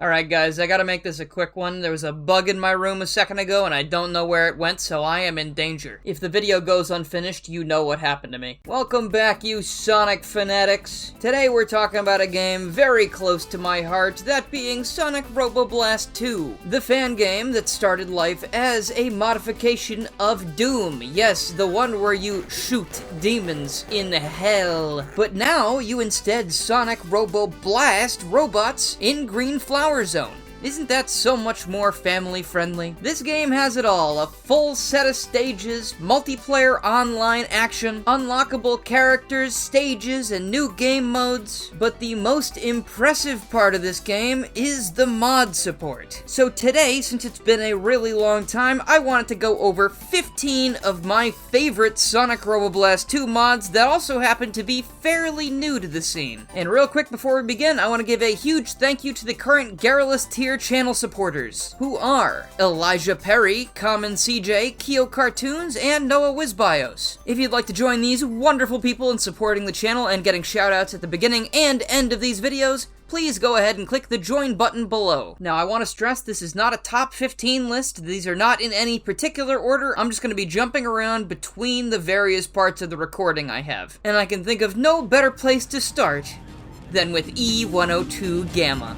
Alright guys, I gotta make this a quick one. There was a bug in my room a second ago and I don't know where it went, so I am in danger. If the video goes unfinished, you know what happened to me. Welcome back, you Sonic fanatics. Today we're talking about a game very close to my heart, that being Sonic Robo Blast 2. The fan game that started life as a modification of Doom. Yes, the one where you shoot demons in hell. But now you instead Sonic Robo Blast robots in Green Flower Zone. Isn't that so much more family friendly? This game has it all, a full set of stages, multiplayer online action, unlockable characters, stages, and new game modes. But the most impressive part of this game is the mod support. So today, since it's been a really long time, I wanted to go over 15 of my favorite Sonic Robo Blast 2 mods that also happen to be fairly new to the scene. And real quick before we begin, I want to give a huge thank you to the current Garrulous tier channel supporters, who are Elijah Perry, Common CJ, Keo Cartoons, and Noah Wizbios. If you'd like to join these wonderful people in supporting the channel and getting shoutouts at the beginning and end of these videos, please go ahead and click the join button below. Now, I want to stress this is not a top 15 list. These are not in any particular order. I'm just going to be jumping around between the various parts of the recording I have. And I can think of no better place to start than with E102 Gamma.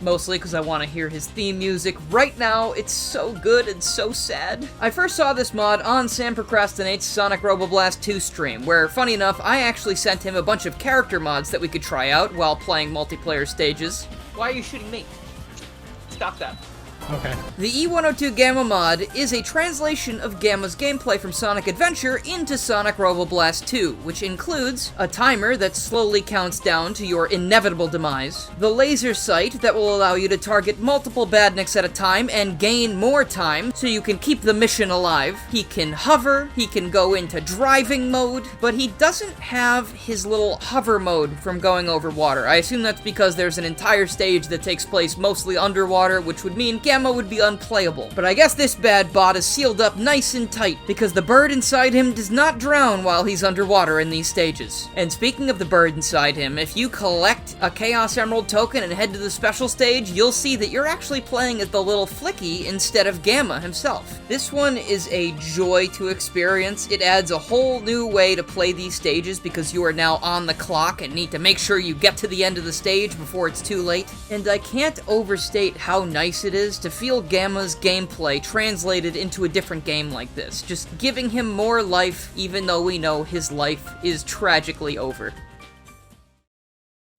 Mostly because I want to hear his theme music right now. It's so good and so sad. I first saw this mod on Sam Procrastinate's Sonic Robo Blast 2 stream, where, funny enough, I actually sent him a bunch of character mods that we could try out while playing multiplayer stages. Why are you shooting me? Stop that. Okay. The E102 Gamma mod is a translation of Gamma's gameplay from Sonic Adventure into Sonic Robo Blast 2, which includes a timer that slowly counts down to your inevitable demise, the laser sight that will allow you to target multiple badniks at a time and gain more time so you can keep the mission alive. He can hover, he can go into driving mode, but he doesn't have his little hover mode from going over water. I assume that's because there's an entire stage that takes place mostly underwater, which would mean Gamma would be unplayable. But I guess this bad bot is sealed up nice and tight, because the bird inside him does not drown while he's underwater in these stages. And speaking of the bird inside him, if you collect a Chaos Emerald token and head to the special stage, you'll see that you're actually playing as the little Flicky instead of Gamma himself. This one is a joy to experience. It adds a whole new way to play these stages because you are now on the clock and need to make sure you get to the end of the stage before it's too late. And I can't overstate how nice it is to feel Gamma's gameplay translated into a different game like this, just giving him more life even though we know his life is tragically over.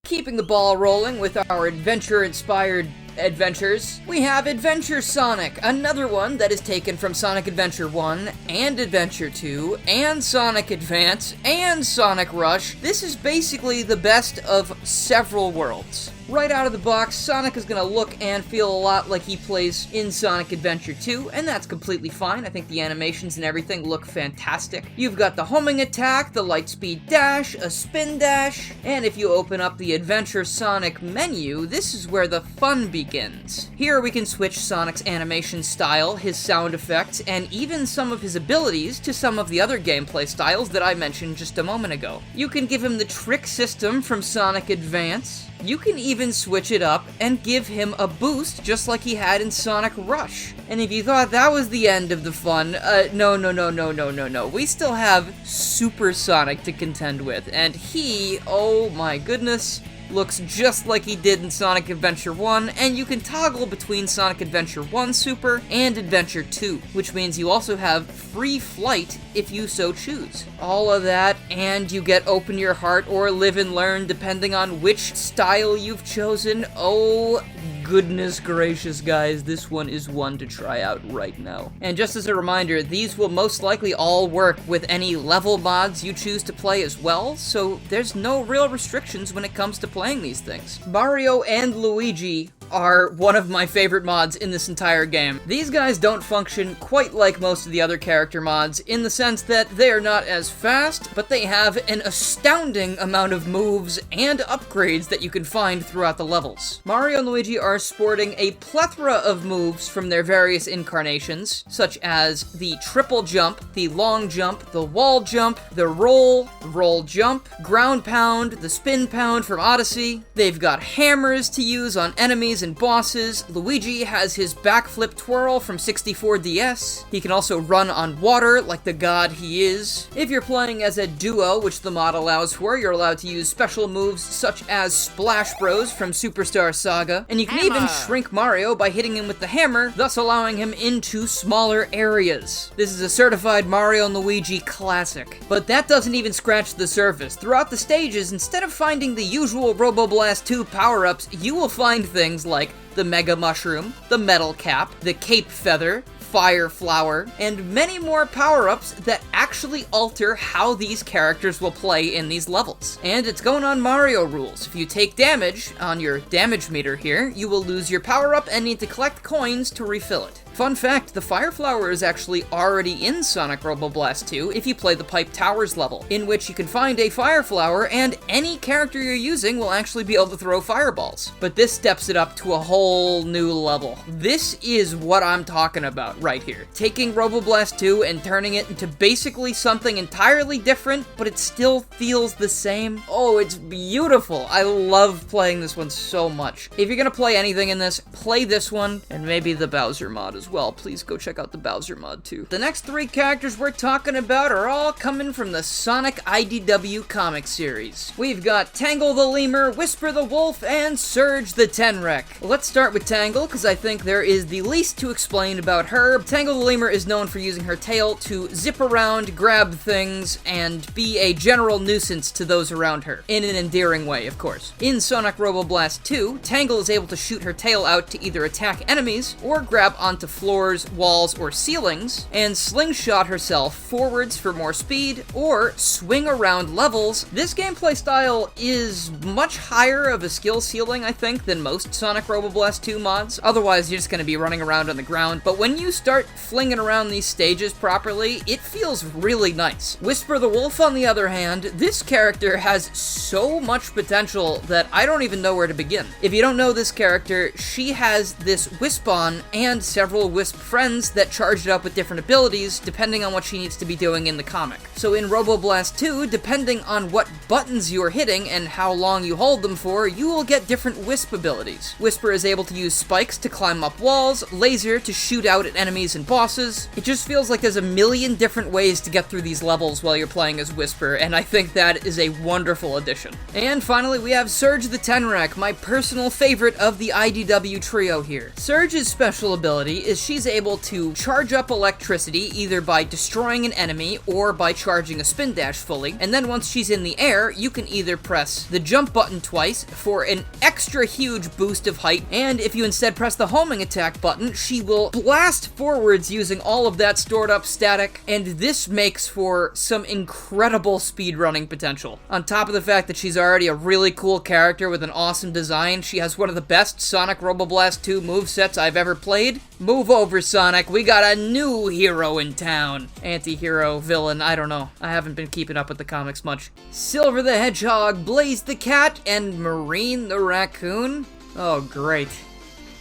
Keeping the ball rolling with our adventure-inspired adventures, we have Adventure Sonic, another one that is taken from Sonic Adventure 1, and Adventure 2, and Sonic Advance, and Sonic Rush. This is basically the best of several worlds. Right out of the box, Sonic is going to look and feel a lot like he plays in Sonic Adventure 2, and that's completely fine. I think the animations and everything look fantastic. You've got the homing attack, the light speed dash, a spin dash, and if you open up the Adventure Sonic menu, this is where the fun begins. Here we can switch Sonic's animation style, his sound effects, and even some of his abilities to some of the other gameplay styles that I mentioned just a moment ago. You can give him the trick system from Sonic Advance. You can even switch it up and give him a boost just like he had in Sonic Rush. And if you thought that was the end of the fun, no. We still have Super Sonic to contend with, and he, oh my goodness, looks just like he did in Sonic Adventure 1, and you can toggle between Sonic Adventure 1 Super and Adventure 2, which means you also have free flight if you so choose. All of that, and you get Open Your Heart or Live and Learn depending on which style you've chosen. Oh goodness gracious, guys, this one is one to try out right now. And just as a reminder, these will most likely all work with any level mods you choose to play as well, so there's no real restrictions when it comes to playing these things. Mario and Luigi are one of my favorite mods in this entire game. These guys don't function quite like most of the other character mods in the sense that they are not as fast, but they have an astounding amount of moves and upgrades that you can find throughout the levels. Mario and Luigi are sporting a plethora of moves from their various incarnations, such as the triple jump, the long jump, the wall jump, the roll jump, ground pound, the spin pound from Odyssey. They've got hammers to use on enemies and bosses. Luigi has his backflip twirl from 64DS. He can also run on water like the god he is. If you're playing as a duo, which the mod allows for, you're allowed to use special moves such as Splash Bros from Superstar Saga, and you can even shrink Mario by hitting him with the hammer, thus allowing him into smaller areas. This is a certified Mario and Luigi classic. But that doesn't even scratch the surface. Throughout the stages, instead of finding the usual Robo Blast 2 power-ups, you will find things like the Mega Mushroom, the Metal Cap, the Cape Feather, Fire Flower, and many more power-ups that actually alter how these characters will play in these levels. And it's going on Mario rules. If you take damage on your damage meter here, you will lose your power-up and need to collect coins to refill it. Fun fact, the Fire Flower is actually already in Sonic Robo Blast 2 if you play the Pipe Towers level, in which you can find a Fire Flower and any character you're using will actually be able to throw fireballs. But this steps it up to a whole new level. This is what I'm talking about right here. Taking Robo Blast 2 and turning it into basically something entirely different, but it still feels the same. Oh, it's beautiful. I love playing this one so much. If you're gonna play anything in this, play this one, and maybe the Bowser mod as well. Please go check out the Bowser mod too. The next three characters we're talking about are all coming from the Sonic IDW comic series. We've got Tangle the Lemur, Whisper the Wolf, and Surge the Tenrec. Let's start with Tangle, because I think there is the least to explain about her. Tangle the Lemur is known for using her tail to zip around, grab things, and be a general nuisance to those around her. In an endearing way, of course. In Sonic Robo Blast 2, Tangle is able to shoot her tail out to either attack enemies, or grab onto floors, walls, or ceilings, and slingshot herself forwards for more speed, or swing around levels. This gameplay style is much higher of a skill ceiling, I think, than most Sonic Robo Blast 2 mods. Otherwise, you're just going to be running around on the ground. But when you start flinging around these stages properly, it feels really nice. Whisper the Wolf, on the other hand, this character has so much potential that I don't even know where to begin. If you don't know this character, she has this Wisp-On and several Wisp friends that charge it up with different abilities depending on what she needs to be doing in the comic. So in Robo Blast 2, depending on what buttons you're hitting and how long you hold them for, you will get different Wisp abilities. Whisper is able to use spikes to climb up walls, laser to shoot out at enemies and bosses. It just feels like there's a million different ways to get through these levels while you're playing as Whisper, and I think that is a wonderful addition. And finally, we have Surge the Tenrec, my personal favorite of the IDW trio here. Surge's special ability is she's able to charge up electricity either by destroying an enemy or by charging a spin dash fully, and then once she's in the air, you can either press the jump button twice for an extra huge boost of height, and if you instead press the homing attack button, she will blast forwards using all of that stored up static, and this makes for some incredible speedrunning potential. On top of the fact that she's already a really cool character with an awesome design, she has one of the best Sonic Robo Blast 2 movesets I've ever played. Move over, Sonic, we got a new hero in town. Anti-hero, villain, I don't know. I haven't been keeping up with the comics much. Silver the Hedgehog, Blaze the Cat, and Marine the Raccoon? Oh, great.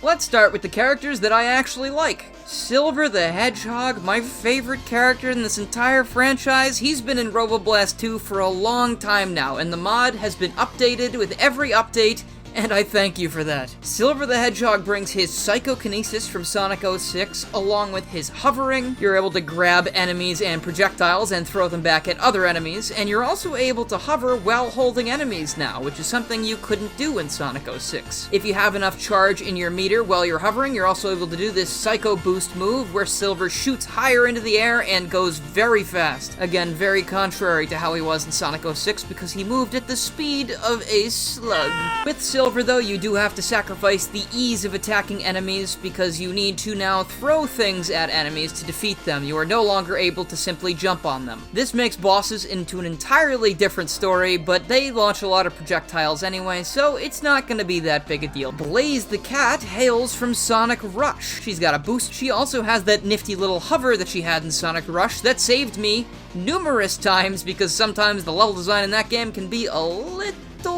Let's start with the characters that I actually like. Silver the Hedgehog, my favorite character in this entire franchise. He's been in Robo Blast 2 for a long time now, and the mod has been updated with every update, and I thank you for that. Silver the Hedgehog brings his Psychokinesis from Sonic 06, along with his hovering. You're able to grab enemies and projectiles and throw them back at other enemies, and you're also able to hover while holding enemies now, which is something you couldn't do in Sonic 06. If you have enough charge in your meter while you're hovering, you're also able to do this Psycho Boost move, where Silver shoots higher into the air and goes very fast. Again, very contrary to how he was in Sonic 06, because he moved at the speed of a slug. With Silver Silver, though, you do have to sacrifice the ease of attacking enemies because you need to now throw things at enemies to defeat them. You are no longer able to simply jump on them. This makes bosses into an entirely different story, but they launch a lot of projectiles anyway, so it's not gonna be that big a deal. Blaze the cat hails from Sonic Rush. She's got a boost. She also has that nifty little hover that she had in Sonic Rush that saved me numerous times because sometimes the level design in that game can be a little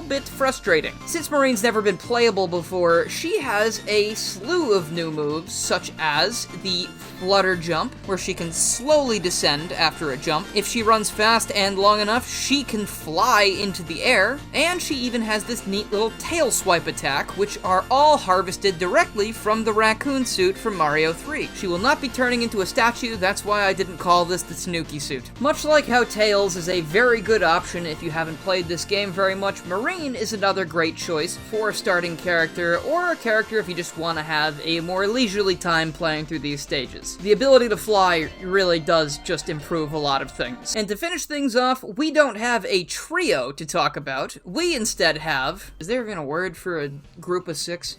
bit frustrating. Since Marine's never been playable before, she has a slew of new moves, such as the Flutter Jump, where she can slowly descend after a jump. If she runs fast and long enough, she can fly into the air, and she even has this neat little tail swipe attack, which are all harvested directly from the raccoon suit from Mario 3. She will not be turning into a statue, that's why I didn't call this the Tanuki suit. Much like how Tails is a very good option if you haven't played this game very much, Marine is another great choice for a starting character, or a character if you just want to have a more leisurely time playing through these stages. The ability to fly really does just improve a lot of things. And to finish things off, we don't have a trio to talk about. We instead have... Is there even a word for a group of 6?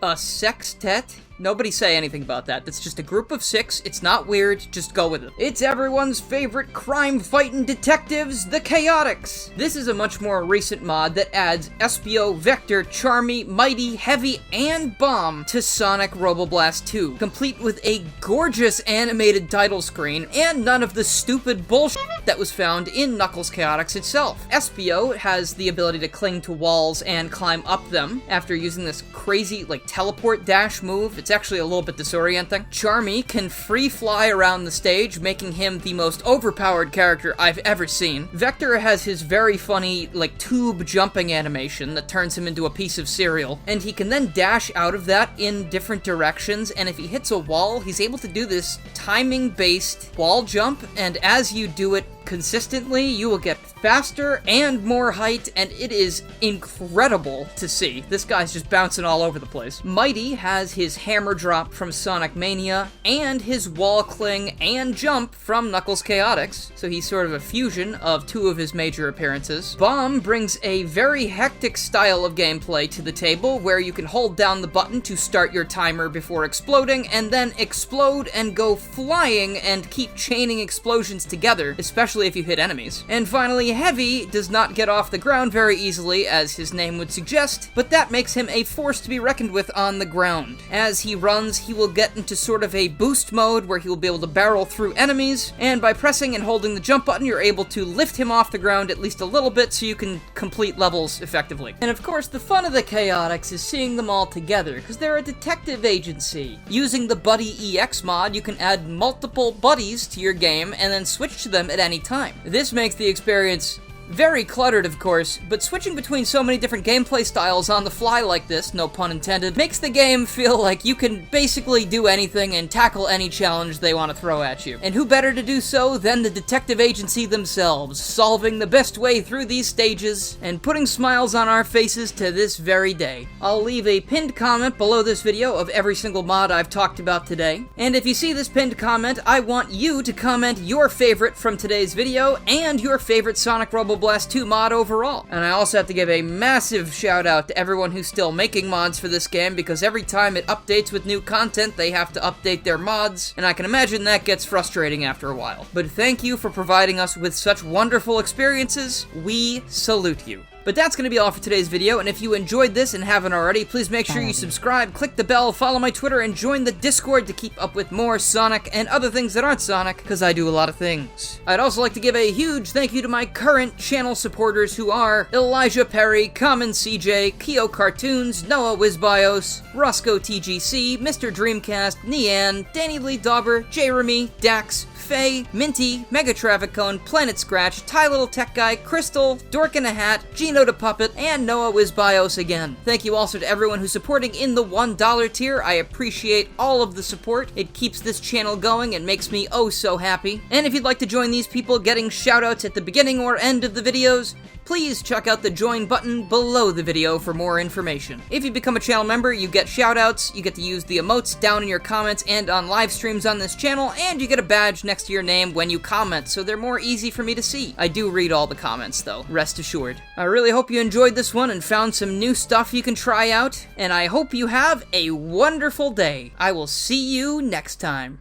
A sextet? Nobody say anything about that. That's just a group of 6. It's not weird. Just go with it. It's everyone's favorite crime-fighting detectives, the Chaotix. This is a much more recent mod that adds Espio, Vector, Charmy, Mighty, Heavy, and Bomb to Sonic Robo Blast 2, complete with a gorgeous animated title screen and none of the stupid bullshit that was found in Knuckles Chaotix itself. Espio has the ability to cling to walls and climb up them after using this crazy, teleport dash move. It's actually a little bit disorienting. Charmy can free fly around the stage, making him the most overpowered character I've ever seen. Vector has his very funny, tube jumping animation that turns him into a piece of cereal, and he can then dash out of that in different directions, and if he hits a wall, he's able to do this timing-based wall jump, and as you do it consistently, you will get faster and more height, and it is incredible to see. This guy's just bouncing all over the place. Mighty has his hammer drop from Sonic Mania, and his wall cling and jump from Knuckles Chaotix, so he's sort of a fusion of two of his major appearances. Bomb brings a very hectic style of gameplay to the table, where you can hold down the button to start your timer before exploding, and then explode and go flying and keep chaining explosions together, especially if you hit enemies. And finally, Heavy does not get off the ground very easily, as his name would suggest, but that makes him a force to be reckoned with on the ground. As he runs, he will get into sort of a boost mode where he will be able to barrel through enemies, and by pressing and holding the jump button, you're able to lift him off the ground at least a little bit so you can complete levels effectively. And of course, the fun of the Chaotix is seeing them all together, because they're a detective agency. Using the Buddy EX mod, you can add multiple buddies to your game and then switch to them at any time. This makes the experience very cluttered, of course, but switching between so many different gameplay styles on the fly like this, no pun intended, makes the game feel like you can basically do anything and tackle any challenge they want to throw at you. And who better to do so than the detective agency themselves, solving the best way through these stages and putting smiles on our faces to this very day. I'll leave a pinned comment below this video of every single mod I've talked about today, and if you see this pinned comment, I want you to comment your favorite from today's video and your favorite Sonic Robo Blast 2 mod overall. And I also have to give a massive shout out to everyone who's still making mods for this game, because every time it updates with new content, they have to update their mods, and I can imagine that gets frustrating after a while. But thank you for providing us with such wonderful experiences. We salute you. But that's going to be all for today's video, and if you enjoyed this and haven't already, please make sure you subscribe, click the bell, follow my Twitter, and join the Discord to keep up with more Sonic and other things that aren't Sonic, because I do a lot of things. I'd also like to give a huge thank you to my current channel supporters, who are Elijah Perry, Common CJ, Keo Cartoons, Noah Wizbios, Roscoe TGC, Mr. Dreamcast, Nian, Danny Lee Dauber, Jeremy, Dax, Faye, Minty, Mega Traffic Cone, Planet Scratch, Ty Little Tech Guy, Crystal, Dork in a Hat, Gino the Puppet, and Noah Wizbios again. Thank you also to everyone who's supporting in the $1 tier. I appreciate all of the support. It keeps this channel going and makes me oh so happy. And if you'd like to join these people getting shoutouts at the beginning or end of the videos, please check out the join button below the video for more information. If you become a channel member, you get shoutouts, you get to use the emotes down in your comments and on live streams on this channel, and you get a badge next to your name when you comment, so they're more easy for me to see. I do read all the comments though, rest assured. I really hope you enjoyed this one and found some new stuff you can try out, and I hope you have a wonderful day. I will see you next time.